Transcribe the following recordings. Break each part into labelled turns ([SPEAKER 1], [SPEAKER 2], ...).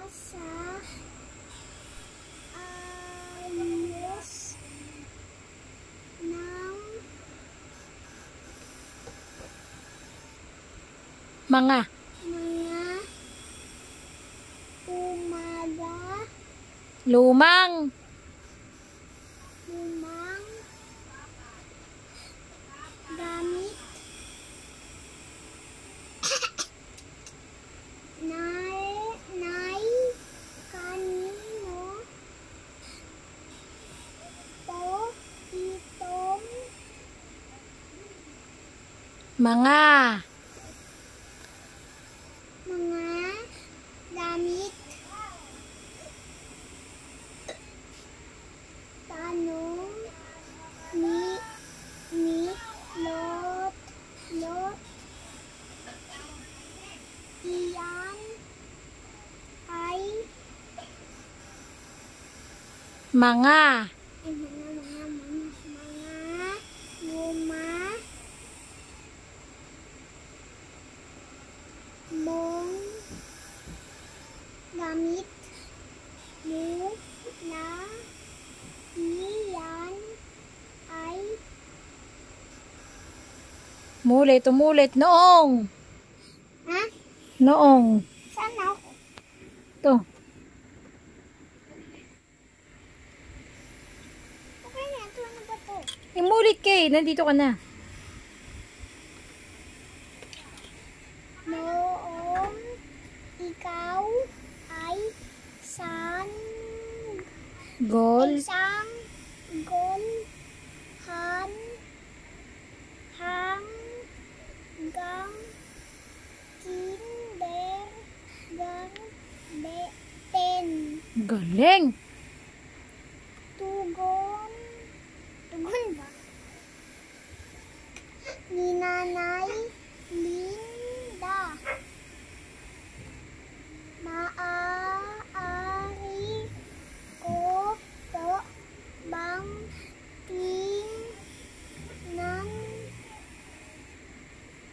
[SPEAKER 1] sa ayos ng
[SPEAKER 2] Mga
[SPEAKER 1] umaga,
[SPEAKER 2] lumang
[SPEAKER 1] gamit nay kanino po itong
[SPEAKER 2] mga
[SPEAKER 1] gamit tanong ni lot iyan ay
[SPEAKER 2] mga
[SPEAKER 1] luma mong gamit mula iyan ay
[SPEAKER 2] umulit noong
[SPEAKER 1] saan ako?
[SPEAKER 2] to
[SPEAKER 1] Okay na, ito ano ba to?
[SPEAKER 2] imulit kay nandito ka na
[SPEAKER 1] Noong ikaw ay isang
[SPEAKER 2] gol
[SPEAKER 1] hanggang kindergarten.
[SPEAKER 2] galing
[SPEAKER 1] Tugon ba? Ni Nanay Linda. Maaari ko po bang tingnan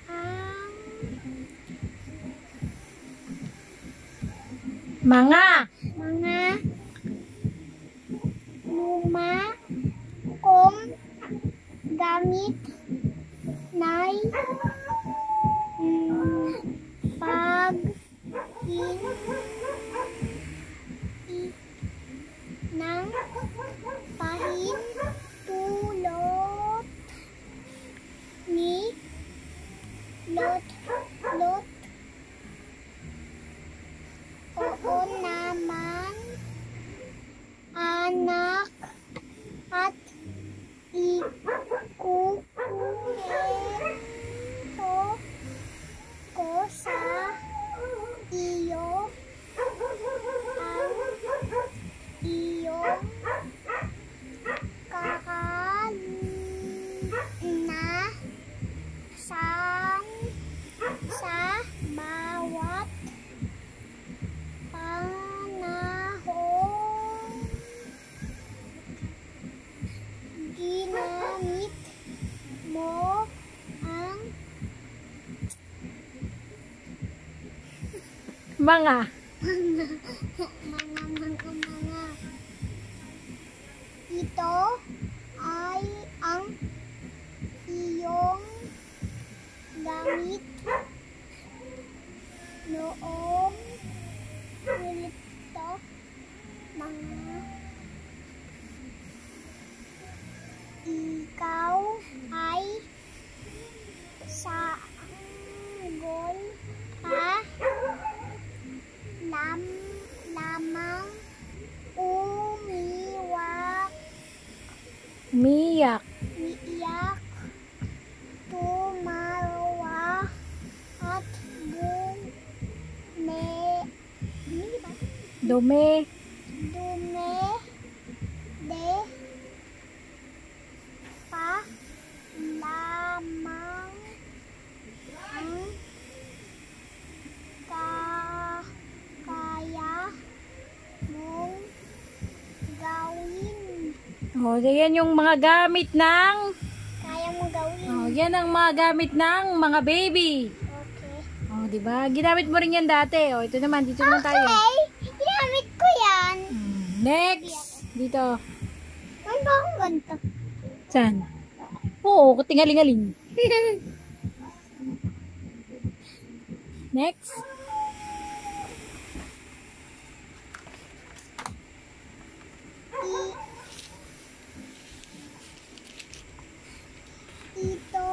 [SPEAKER 1] ang
[SPEAKER 2] mga
[SPEAKER 1] luma kong gamit nay ng pahintulot ni lot oo naman anak at ikukwento ko sa iyo ang iyong karanasan sa bawat panahong ginamit mo ang
[SPEAKER 2] mga
[SPEAKER 1] mga ito ay ang iyong gamit noong nilito mga ikaw ay sanggol pa lamang
[SPEAKER 2] umiyak
[SPEAKER 1] tumawa at
[SPEAKER 2] dumi
[SPEAKER 1] de pa lamang ang kaya mong gawin.
[SPEAKER 2] oh yan yung mga gamit ng
[SPEAKER 1] Kaya mong gawin.
[SPEAKER 2] oh yan ang mga gamit ng mga baby
[SPEAKER 1] Okay.
[SPEAKER 2] oh di ba ginamit mo rin yan dati oh ito naman dito naman tayo
[SPEAKER 1] Okay.
[SPEAKER 2] Next. Dito.
[SPEAKER 1] Ano ba akong ganito?
[SPEAKER 2] Saan? Oo, tingaling-aling. Next.
[SPEAKER 1] Ito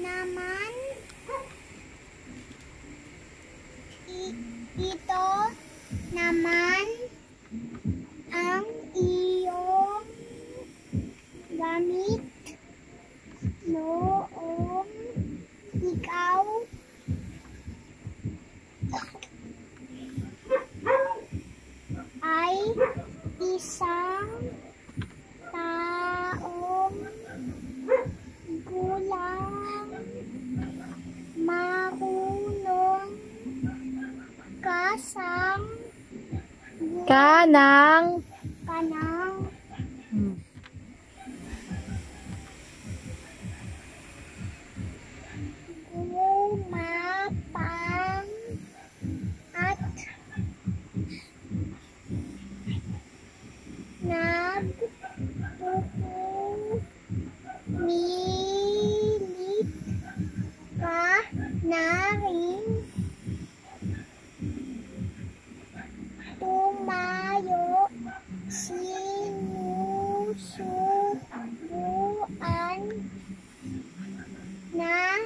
[SPEAKER 1] naman ito naman ang iyong gamit noong ikaw ay isang taong gulang, marunong kasang
[SPEAKER 2] Kanang.
[SPEAKER 1] kanang gumapang at nagpupumilit ka na rin tumayo, sinusubuan na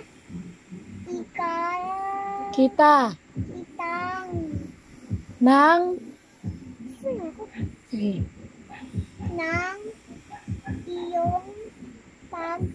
[SPEAKER 2] Kita.
[SPEAKER 1] kitang
[SPEAKER 2] Nang. Sige.
[SPEAKER 1] ng iyong pagkain.